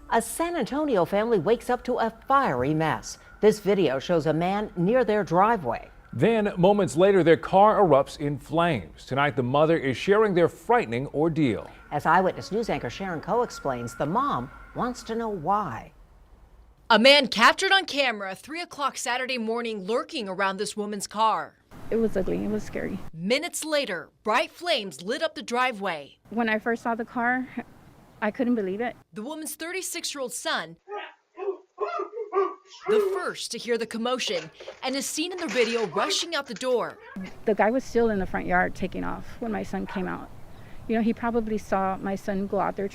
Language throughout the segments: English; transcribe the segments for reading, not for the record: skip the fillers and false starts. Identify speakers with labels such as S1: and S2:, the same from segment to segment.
S1: A San Antonio family wakes up to a fiery mess. This video shows a man near their driveway.
S2: Then, moments later, their car erupts in flames. Tonight, the mother is sharing their frightening ordeal.
S1: As Eyewitness News anchor Sharon Coe explains, the mom wants to know why.
S3: A man captured on camera 3 o'clock Saturday morning lurking around this woman's car.
S4: It was ugly. It was scary.
S3: Minutes later, bright flames lit up the driveway.
S4: When I first saw the car, I couldn't believe it.
S3: The woman's 36-year-old son, the first to hear the commotion, and is seen in the video rushing out the door.
S4: The guy was still in the front yard taking off when my son came out. You know, he probably saw my son go out there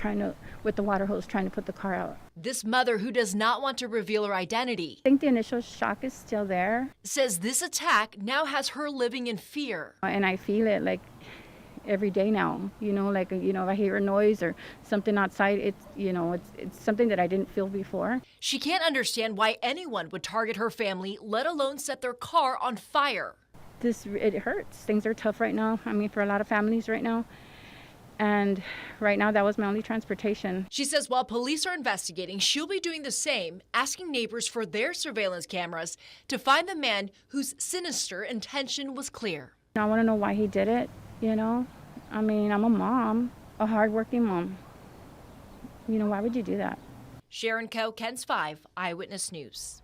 S4: with the water hose, trying to put the car out.
S3: This mother, who does not want to reveal her identity,
S4: I think the initial shock is still there.
S3: says this attack now has her living in fear.
S4: And I feel it like every day now, if I hear a noise or something outside, it's something that I didn't feel before.
S3: She can't understand why anyone would target her family, let alone set their car on fire.
S4: It hurts. Things are tough right now. I mean, for a lot of families right now. And right now, that was my only transportation.
S3: She says while police are investigating, she'll be doing the same, asking neighbors for their surveillance cameras to find the man whose sinister intention was clear.
S4: I want to know why he did it, I mean, I'm a mom, a hardworking mom. Why would you do that?
S3: Sharon Coe, KENS 5 Eyewitness News.